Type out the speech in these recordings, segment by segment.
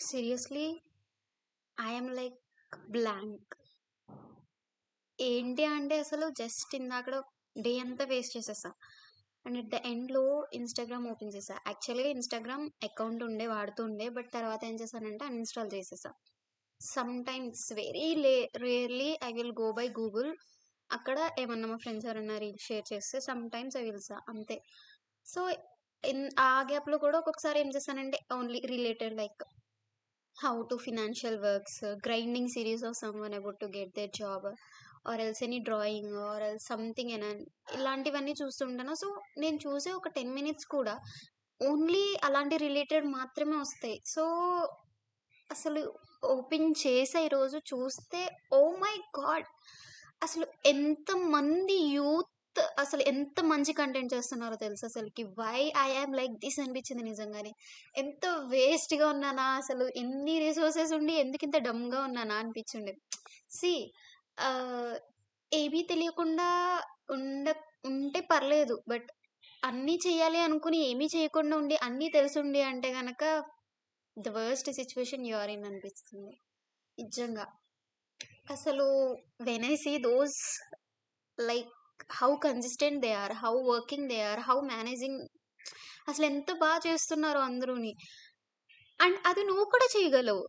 Seriously I am like blank. ఏంటి అంటే అసలు జస్ట్ ఇందాకడ డే అంతా వేస్ట్ చేసేసా. అండ్ అట్ ద ఎండ్‌లో ఇన్‌స్టాగ్రామ్ ఓపెన్ చేశా. యాక్చువల్‌గా ఇన్‌స్టాగ్రామ్ అకౌంట్ వాడుతూ ఉండే. బట్ తర్వాత ఏం చేశానంటే అన్‌ఇన్‌స్టాల్ చేసేసా. Sometimes very rarely I will go by Google. అక్కడ ఏమన్నా మా ఫ్రెండ్స్ ఎవరైనా రీల్స్ షేర్ చేస్తే సమ్‌టైమ్స్ ఐ విల్ అంతే. సో, ఆ గ్యాప్‌లో కూడా ఒక్కొక్కసారి ఏం చేశానంటే only related like how to financial works, grinding series of someone about to get their job, or else any drawing, or else something ఇలాంటివన్నీ చూస్తుంటాను. సో, నేను చూసే ఒక 10 మినిట్స్ కూడా ఓన్లీ అలాంటి రిలేటెడ్ మాత్రమే వస్తాయి. సో, అసలు ఓపెన్ చేసా ఈరోజు చూస్తే ఓహ్ మై గాడ్! అసలు ఎంతమంది యూత్ అసలు ఎంత మంచి కంటెంట్ చేస్తున్నారో తెలుసా అసలకి. Why I am like this అనిపించింది నిజంగానే. ఎంత వేస్ట్‌గా ఉన్నానా అసలు ఇన్ని రిసోర్సెస్ ఉండి ఎందుకింత డమ్‌గా ఉన్నానా అనిపించుండే. సీ ఆహ్, ఏమీ తెలియకుండా ఉండ ఉంటే పర్లేదు. బట్ అన్నీ చేయాలి అనుకుని ఏమీ చేయకుండా ఉండి, అన్నీ తెలిసుండి అంటే గనక the worst situation you are in అనిపిస్తుంది. నిజంగా. అసలు when I see those like how consistent they are, how working they are, how managing అసలెంత చేస్తున్నారో అందరూని. అండ్ అది నువ్వు కూడా చేయగలవు.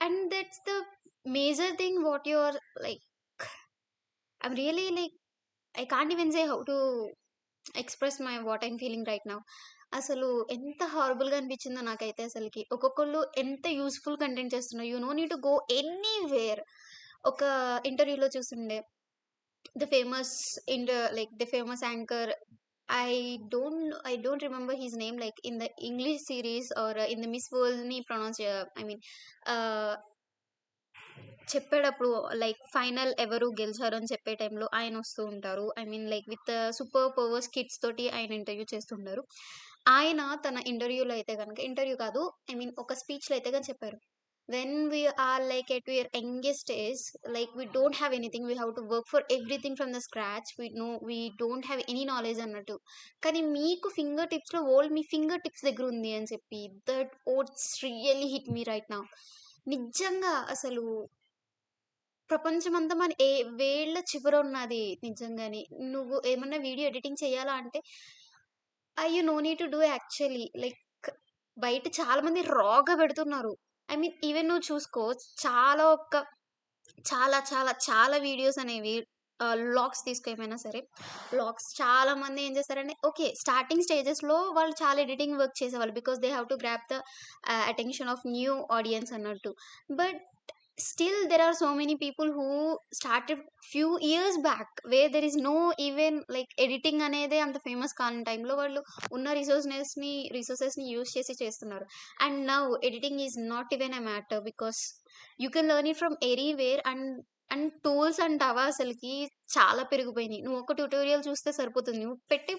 And that's the major thing what you are like I'm really like I can't even say how to express what I'm feeling right now. అసలు ఎంత హారబుల్‌గా అనిపించిందో నాకైతే అసలకి. ఒక్కొక్కళ్ళు ఎంత యూజ్‌ఫుల్ కంటెంట్ చేస్తున్నారు. You know need to go anywhere. ఒక ఇంటర్వ్యూలో చూసుండే the famous anchor. I don't remember his name, like in the English series or in the Miss World ni pronounce I mean uh, చెప్పేటప్పుడు like final ఎవరు గెలిచారు అని చెప్పే టైంలో ఆయన వస్తూ ఉంటారు. I mean like with super powers kids తోటి ఆయన ఇంటర్వ్యూ చేస్తుంటారు. ఆయన తన ఇంటర్వ్యూలో అయితే గనుక ఇంటర్వ్యూ కాదు, ఐ మీన్ ఒక స్పీచ్‌లో అయితే గాని చెప్పారు. When we are like at your youngest age, like we don't have anything, we have to work for everything from the scratch, we don't have any knowledge అన్నట్టు. కానీ మీకు ఫింగర్ టిప్స్‌లో world మీ finger tips దగ్గర ఉంది అని చెప్పి that words really hit me right now. నిజంగా అసలు ప్రపంచమంతా మన వేళ్ళ చివర ఉన్నది నిజంగానే. నువ్వు ఏమన్నా వీడియో ఎడిటింగ్ చేయాలా అంటే you know need to do actually. Like బయట చాలా మంది రా‌గా పెడుతున్నారు. ఐ మీన్ ఈవెన్ నువ్వు చూసుకో చాలా ఒక్క చాలా చాలా చాలా వీడియోస్ అనేవి వ్లాగ్స్ తీసుకో ఏమైనా సరే. వ్లాగ్స్ చాలా మంది ఏం చేస్తారంటే ఓకే. స్టార్టింగ్ స్టేజెస్‌లో వాళ్ళు చాలా ఎడిటింగ్ వర్క్ చేసేవాళ్ళు. Because they have to grab the attention of new audience అన్నట్టు. But still there are so many people who started few years back where there is no even like editing అనేదే అంత famous కాని టైంలో వాళ్ళు ఉన్న రిసోర్సెస్‌ని use చేసి చేస్తున్నారు. And now editing is not even a matter because you can learn it from anywhere. And tools అంటావా అసలకి చాలా పెరిగిపోయినాయి. నువ్వు ఒక ట్యుటోరియల్ చూస్తే సరిపోతుంది. నువ్వు పెట్టే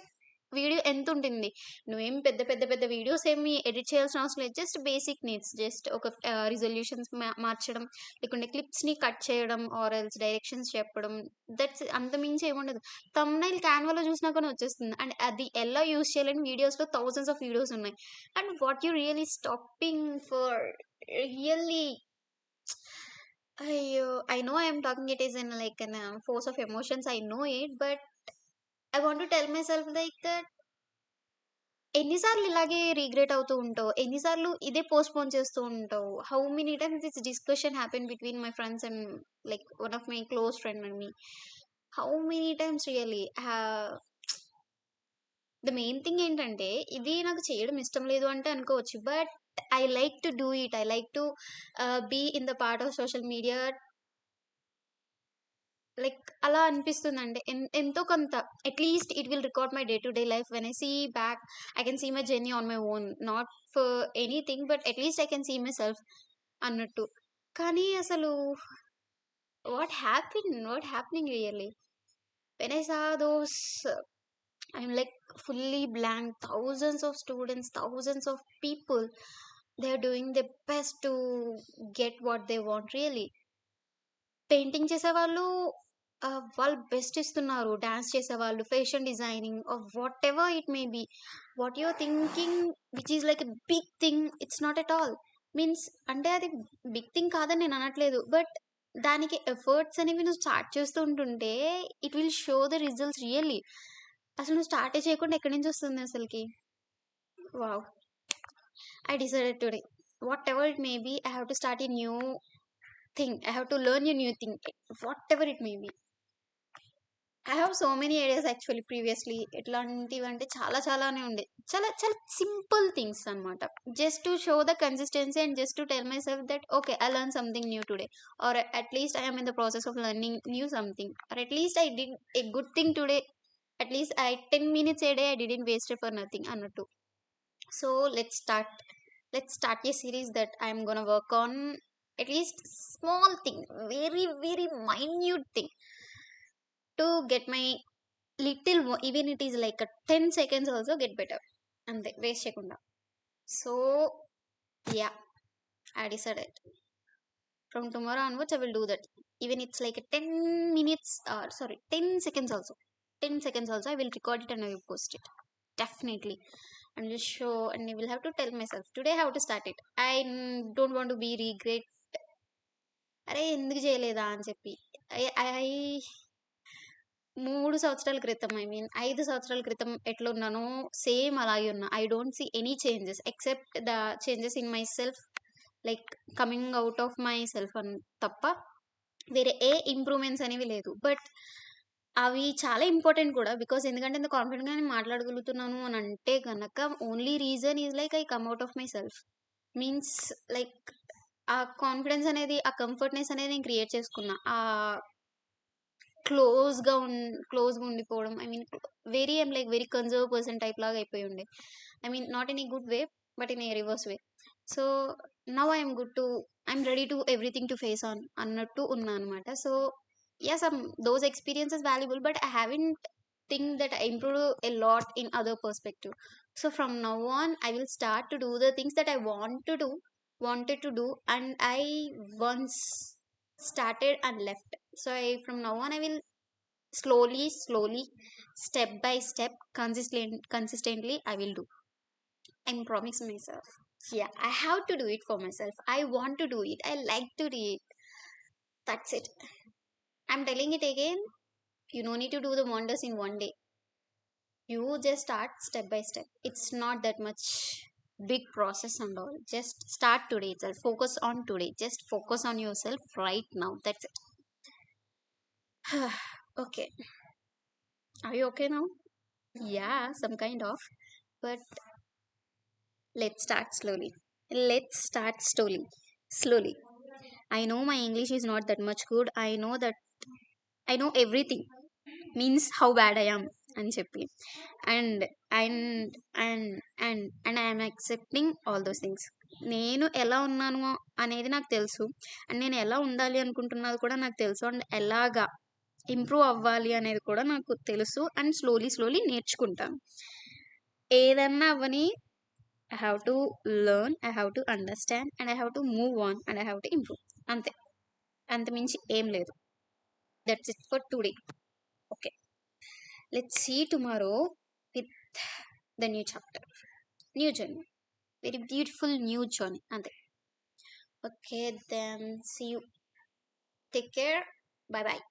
వీడియో ఎంతుంటుంది? నువ్వేం పెద్ద పెద్ద పెద్ద వీడియోస్ ఏమి ఎడిట్ చేయాల్సిన అవసరం లేదు. Just basic needs. జస్ట్ ఒక రిజల్యూషన్స్ మార్చడం, లేకుంటే క్లిప్స్‌ని కట్ చేయడం ఆర్ ఎల్స్ డైరెక్షన్స్ చెప్పడం. దట్స్ అంతకు మించి ఏముండదు. థంబ్‌నెయిల్ క్యాన్వాలో చూసినా కానీ వచ్చేస్తుంది. అండ్ అది ఎలా యూజ్ చేయాలని వీడియోస్‌లో థౌసండ్స్ ఆఫ్ వీడియోస్ ఉన్నాయి. And what you really stopping for really అయ్యో! I know I am talking it is in like an force of emotions. I know it. But I want to tell my self like that ఎన్ని సార్లు ఇలాగే regret అవుతూ ఉంటావు? ఎన్ని సార్లు ఇదే postpone చేస్తూ ఉంటావు? How many times this discussion happen between my friends and like one of my close friend and me. How many times really the main thing ఏంటంటే ఇది నాకు చేయడం ఇష్టం లేదు అంటే అనుకోవచ్చు. But I like to do it. I like to be in the part of social media. Like అలా అనిపిస్తుందండి. ఎంతో కొంత at least it will record my day to day life. When I see back I can see my journey on my own. Not for anything but at least I can see my self అన్నట్టు. కానీ అసలు what happening really? When I saw those I'm like fully blank. Thousands of students, thousands of people they are doing their best to get what they want really. Painting చేసేవాళ్ళు వాళ్ళు best ఇస్తున్నారు. Dance చేసేవాళ్ళు, fashion designing or whatever it may be. What you are thinking which is like a big thing, it's not at all. Means అంటే అది big thing కాదని నేను అనట్లేదు. But దానికి ఎఫర్ట్స్ అనేవి నువ్వు స్టార్ట్ చేస్తూ ఉంటుంటే it will show the results really. అసలు నువ్వు స్టార్టే చేయకుండా ఎక్కడి నుంచి వస్తుంది అసలకి? Wow! I decided today, whatever it may be, I have to start a new thing. I have to learn a new thing, whatever it may be. I have so many ideas actually previously. ఎట్లాంటివంటే చాలా చాలానే ఉండే. చాలా చాలా simple things అన్నమాట. Just to show the consistency and just to tell my self that okay I learn something new today. Or at least I am in the process of learning new something. Or at least I did a good thing today. At least I 10 minutes a day I didn't waste it for nothing అన్నట్టు. So let's start a series that I'm gonna work on at least small thing, very very minute thing to get my even it is like a 10 seconds also get better అంతే waste చేయకుండా. So yeah, I decided from tomorrow onwards I will do that. Even it's like a 10 minutes, sorry, 10 seconds also, 10 seconds also I will record it and I will post it definitely. And just show, and I will have to tell myself today how to start it. I don't want to be regret అరే ఎందుకు చేయలేదా అని చెప్పి. I 3 సంవత్సరాల క్రితం, I mean 5 సంవత్సరాల క్రితం ఎట్లున్నానో same అలాగే ఉన్నా. I don't see any changes except the changes in my self, like coming out of my self అని తప్ప వేరే ఏ ఇంప్రూవ్మెంట్స్ అనేవి లేదు. బట్ అవి చాలా ఇంపార్టెంట్ కూడా. బికాస్ ఎందుకంటే ఇంత కాన్ఫిడెంట్గా నేను మాట్లాడగలుగుతున్నాను అని అంటే కనుక only reason is like I come out of my self. Means like ఆ కాన్ఫిడెన్స్ అనేది, ఆ కంఫర్ట్నెస్ అనేది నేను క్రియేట్ చేసుకున్నా. ఆ క్లోజ్గా క్లోజ్గా ఉండిపోవడం, I mean very I'm like very conserve person type లాగా అయిపోయి ఉండే. I mean not in a good way but in a reverse way. So now I'm good to, I'm ready to everything to face on అన్నట్టు ఉన్నా అనమాట. So yeah, some those experiences valuable, but I haven't think that I improved a lot in other perspective. So from now on I will start to do the things that I wanted to do, and I once started and left. So from now on I will slowly, step by step, consistently I will do. I'm promise myself. Yeah, I have to do it for myself. I want to do it. I like to do it. That's it. I'm telling it again. You no need to do the wonders in one day. You just start step by step. It's not that much big process and all. Just start today itself. Focus on today. Just focus on yourself right now. That's it. Okay. Are you okay now? Yeah, some kind of. But let's start slowly. Let's start slowly. Slowly. I know my English is not that much good. I know that I know everything. Means how bad I am అని చెప్పి. And and and and I'm accepting all those things. నేను ఎలా ఉన్నాను అనేది నాకు తెలుసు, and నేను ఎలా ఉండాలి అనుకుంటున్నది కూడా నాకు తెలుసు, అండ్ ఎలాగా ఇంప్రూవ్ అవ్వాలి అనేది కూడా నాకు తెలుసు. అండ్ స్లోలీ నేర్చుకుంటాను. ఏదన్నా అవ్వని, I have to learn, I have to understand, and I have to move on, and I have to improve. అంతే, అంతమించి ఏం లేదు. That's it for today. Okay, let's see tomorrow with the new chapter, new journey, very beautiful new journey. And okay, then see you. Take care. Bye bye.